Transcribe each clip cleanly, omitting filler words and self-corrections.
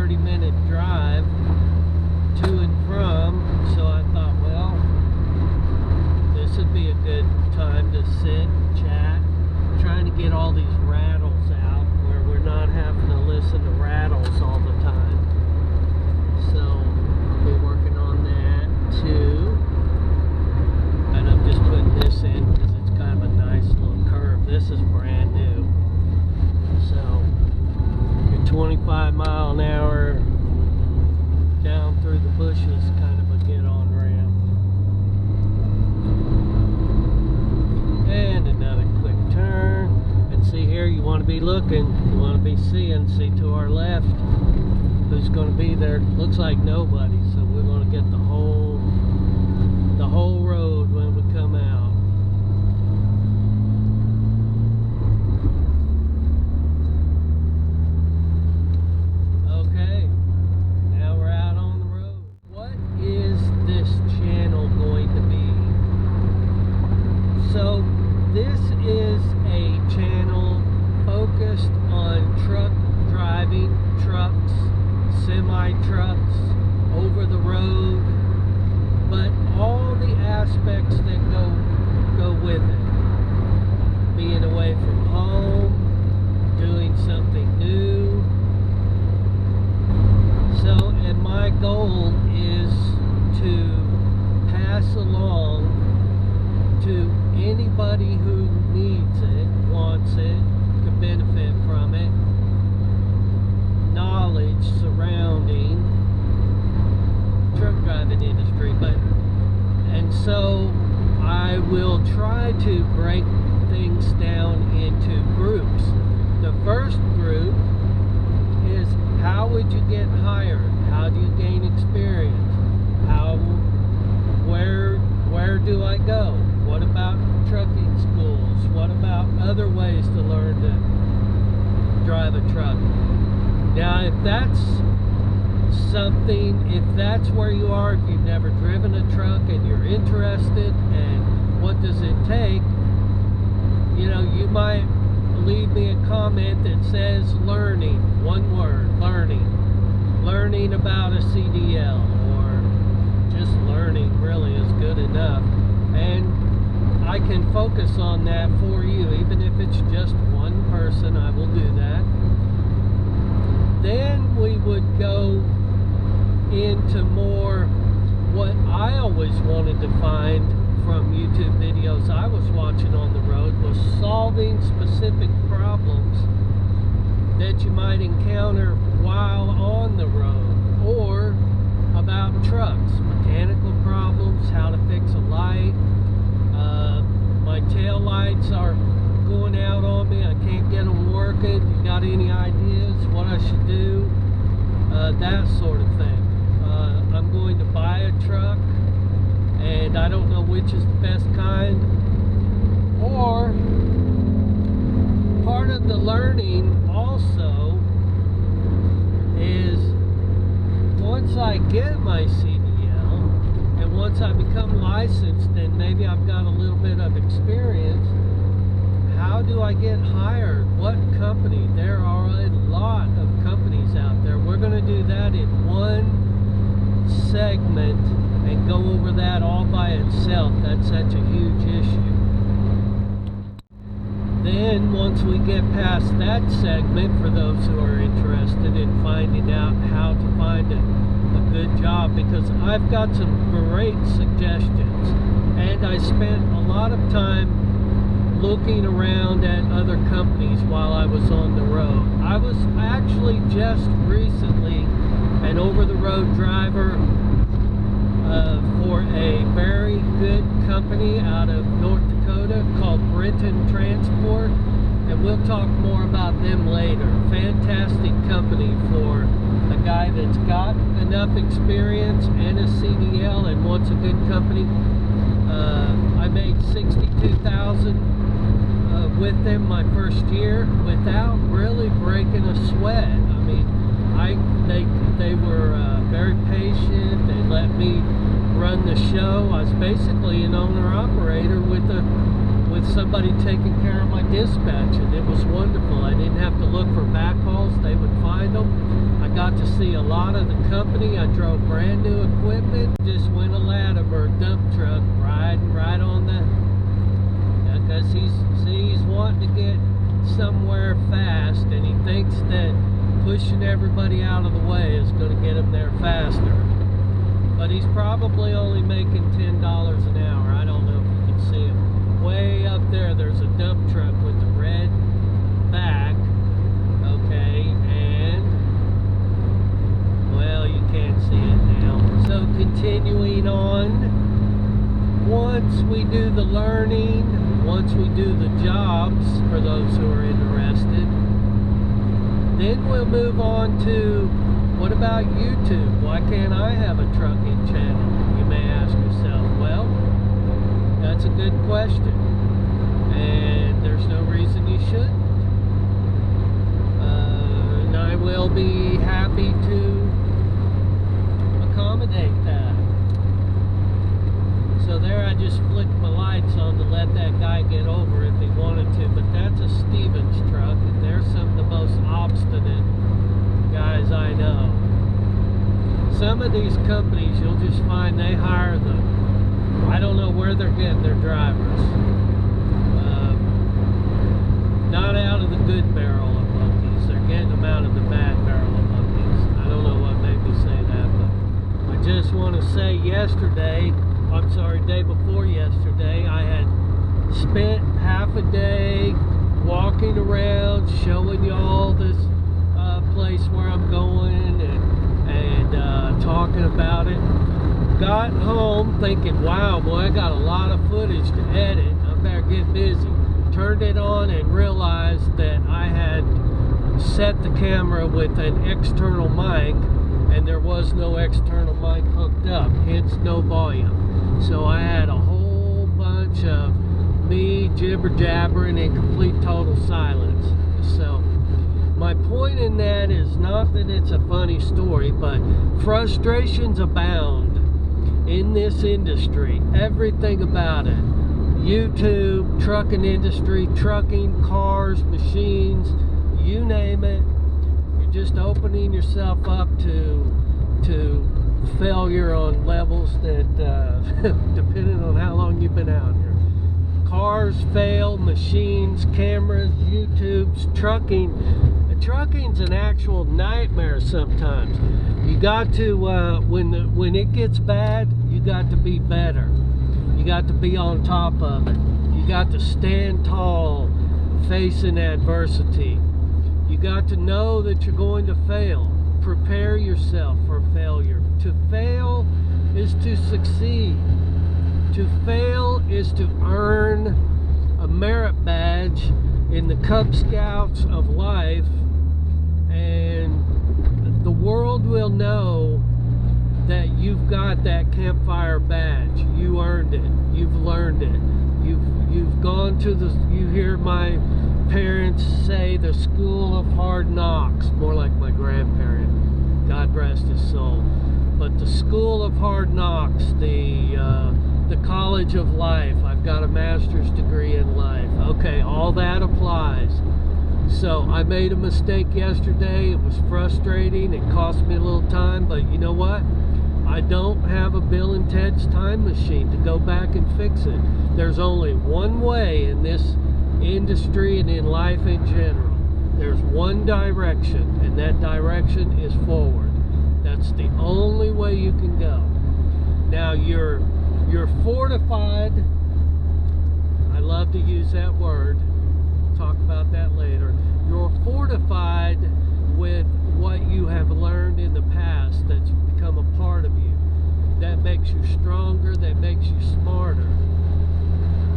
30-minute drive to and from, so I thought, well, this would be a good time to sit and chat, trying to get all these rattles out where we're not having to listen to rattles all the time. So I'll be working on that too. And I'm just putting this in because it's kind of a nice little curve. This is brand new. So your 25 mile an hour down through the bushes kind of a get on ramp. And another quick turn. And see here, you want to be looking, you want to be seeing, see to our left who's going to be there. Looks like nobody, so we're going to get the whole road when we come out. Okay, now we're out on the road. What is this channel going to be? So this is a channel focused on truck driving, trucks, semi-trucks, over the road, but all the aspects that go with it. Being away from home, doing something new. So, and my goal is to pass along to anybody who needs it, wants it, can benefit from it, knowledge surrounding truck driving industry. And so I will try to break things down into groups. The first group is, how would you get hired? How do you gain experience? Where do I go? What about trucking schools? What about other ways to learn to drive a truck? Now, if that's something, if that's where you are, if you've never driven a truck and you're interested, and what does it take, you know, you might leave me a comment that says learning, one word, learning about a CDL, or just learning really is good enough, and I can focus on that for you. Even if it's just one person, I will do that. Then we would go into more what I always wanted to find from YouTube videos I was watching on the road, was solving specific problems that you might encounter while on the road, or about trucks, mechanical problems, how to fix a light. My tail lights are going out on me, I can't get them working. You got any ideas what I should do? That sort of thing. I'm going to buy a truck and I don't know which is the best kind. Or part of the learning also is, once I get my CDL and once I become licensed and maybe I've got a little bit of experience, how do I get hired? What company? There are a lot of companies out there. We're going to do that in one segment and go over that all by itself. That's such a huge issue. Then once we get past that segment, for those who are interested in finding out how to find a good job, because I've got some great suggestions, and I spent a lot of time looking around at other companies while I was on the road. I was actually just recently an over-the-road driver for a very good company out of North Dakota called Brenton Transport, and we'll talk more about them later. Fantastic company for a guy that's got enough experience and a CDL and wants a good company. I made $62,000 with them my first year without really breaking a sweat. I mean, they were very patient. They let me run the show. I was basically an owner-operator with some somebody taking care of my dispatch, and it was wonderful. I didn't have to look for backhauls. They would find them. I got to see a lot of the company. I drove brand new equipment. Just went a Latimer dump truck riding right on the, because he's wanting to get somewhere fast, and he thinks that pushing everybody out of the way is going to get him there faster. But he's probably only making $10 an hour. I don't know if you can see him. Way up there, there's a dump truck with the red back. Okay, and, well, you can't see it now. So continuing on, once we do the learning, once we do the jobs for those who are interested, then we'll move on to, what about YouTube? Why can't I have a trucking channel? You may ask yourself. Well, that's a good question, and there's no reason you shouldn't. And I will be happy to accommodate that. So there, I just flicked my lights on to let that guy get over if he wanted to, but that's a Stevens truck, and they're some of the most obstinate guys I know. Some of these companies, you'll just find they hire them. I don't know where they're getting their drivers. Not out of the good barrel of monkeys. They're getting them out of the bad barrel of monkeys. I don't know what made me say that, but I just want to say day before yesterday, I had spent half a day walking around, showing y'all this place where I'm going and talking about it. Got home thinking, wow, boy, I got a lot of footage to edit. I better get busy. Turned it on and realized that I had set the camera with an external mic, and there was no external mic hooked up, hence no volume. So I had a whole bunch of me jibber-jabbering in complete total silence. So my point in that is not that it's a funny story, but frustrations abound in this industry. Everything about it. YouTube, trucking industry, trucking, cars, machines, you name it. You're just opening yourself up to failure on levels that, depending on how long you've been out here. Cars fail, machines, cameras, YouTubes, trucking. Trucking's an actual nightmare sometimes. You got to, when it gets bad, you got to be better. You got to be on top of it. You got to stand tall facing adversity. You got to know that you're going to fail. Prepare yourself for failure. To fail is to succeed. To fail is to earn a merit badge in the Cub Scouts of life, and the world will know that you've got that campfire badge. You earned it. You've learned it. You've gone to the, you hear my parents say, the school of hard knocks, more like my grandparent, God rest his soul. But the school of hard knocks, the college of life. I've got a master's degree in life. Okay, all that applies. So I made a mistake yesterday. It was frustrating. It cost me a little time, but you know what? I don't have a Bill and Ted's time machine to go back and fix it. There's only one way in this industry and in life in general. There's one direction, and that direction is forward. That's the only way you can go. Now you're fortified. I love to use that word. We'll talk about that later. You're fortified with what you have learned in the past that's become a part of you. That makes you stronger, that makes you smarter.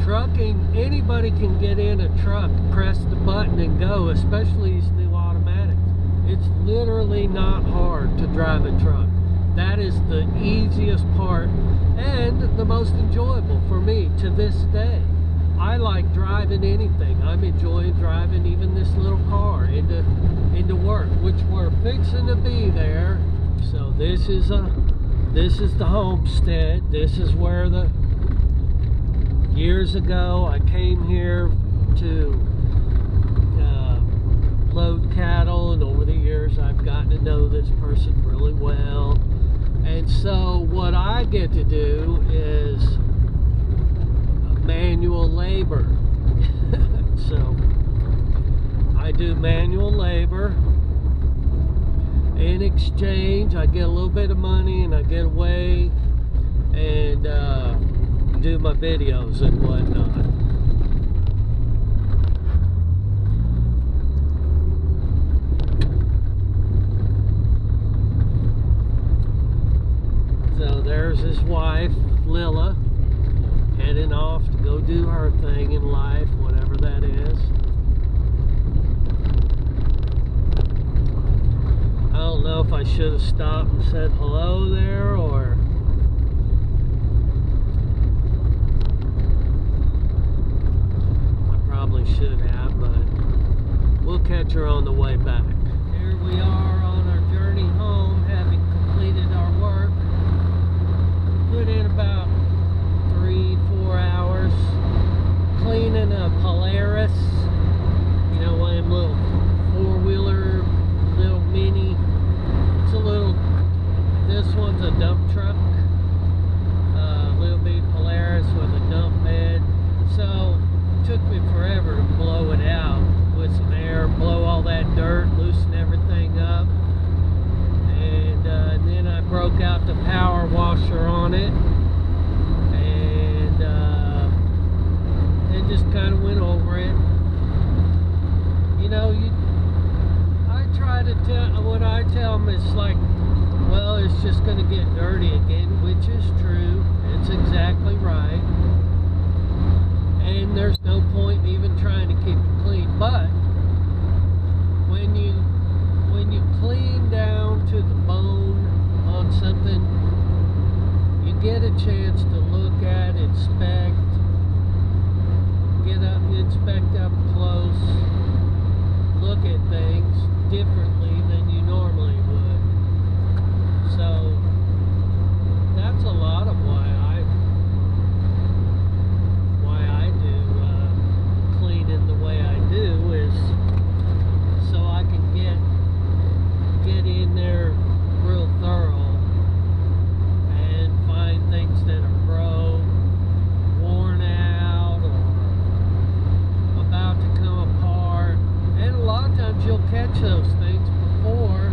Trucking, anybody can get in a truck, press the button and go, especially these new automatics. It's literally not hard to drive a truck. That is the easiest part and the most enjoyable for me to this day. I like driving anything. I'm enjoying driving even this little car into work, which we're fixing to be there. So this is the homestead. This is where the Years ago, I came here to load cattle, and over the years I've gotten to know this person really well. And so what I get to do is manual labor. So I do manual labor. In exchange, I get a little bit of money, and I get away and do my videos and whatnot. So there's his wife, Lila, heading off to go do her thing in life, whatever that is. I don't know if I should have stopped and said hello there, or I probably should have, but we'll catch her on the way back. Here we are on our journey home, having completed our work. Put in about 3-4 hours cleaning a Polaris, you know, one of them little four-wheeler, little mini. It's a little, this one's a dump truck, little big Polaris with a dump bed. So it took me forever to blow it out with some air, blow all that dirt, loosen everything up. And then I broke out the power washer on it, and just kind of went over it. You know, I try to tell, what I tell them is like, well, it's just going to get dirty again, which is true. It's exactly right. And there's no point in even trying to keep it clean. But when you clean down to the bone on something, you get a chance to look at, inspect, inspect up close, look at things differently than you normally would. So that's a lot of why I do cleaning the way I do, is so I can get in there real thorough and find things that are broke, worn out, or about to come apart. And a lot of times you'll catch those things before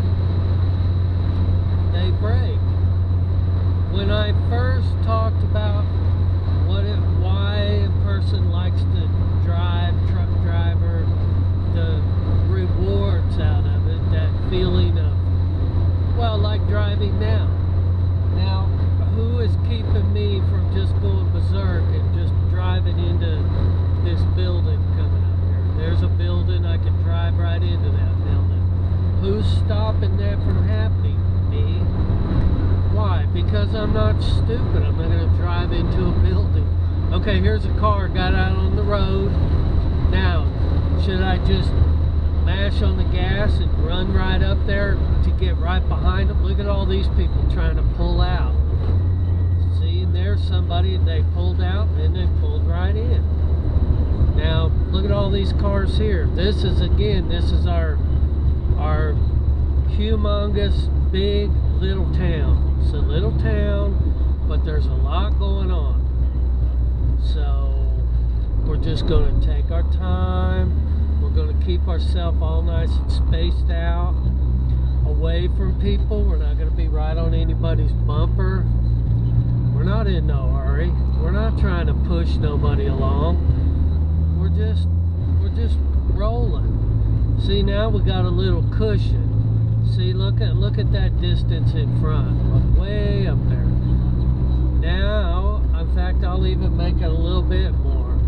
they break. When I first talked about why a person likes to drive, truck driver, the rewards out of it, that feeling of, well, like driving now. Now, who is keeping me from just going berserk and just driving into this building coming up here? There's a building, I can drive right into that building. Who's stopping that from happening? Me. Why? Because I'm not stupid. I'm not going to drive into a building. Okay, here's a car, got out on the road. Now, should I just mash on the gas and run right up there to get right behind them? Look at all these people trying to pull out. See, there's somebody, they pulled out and they pulled right in. Now, look at all these cars here. This is our humongous, big, little town. It's a little town, but there's a lot going on. So, we're just going to take our time. We're going to keep ourselves all nice and spaced out, away from people. We're not going to be right on anybody's bumper. We're not in no hurry. We're not trying to push nobody along. We're just rolling. See, now we got a little cushion. See, look at that distance in front, way up there. Now, in fact, I'll even make it a little bit more.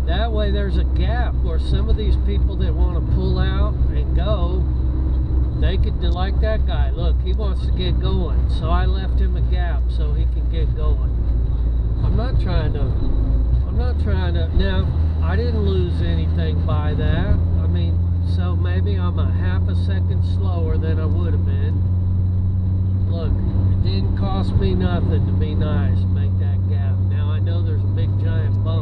That way there's a gap where some of these people that want to pull out and go, they could, like that guy, look, he wants to get going. So I left him a gap so he can get going. I'm not trying to, now, I didn't lose anything by that. I mean, so maybe I'm a half a second slower than I would have been. Look, it didn't cost me nothing to be nice, make that gap. Now I know there's a big giant bump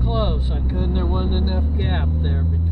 close. There wasn't enough gap there between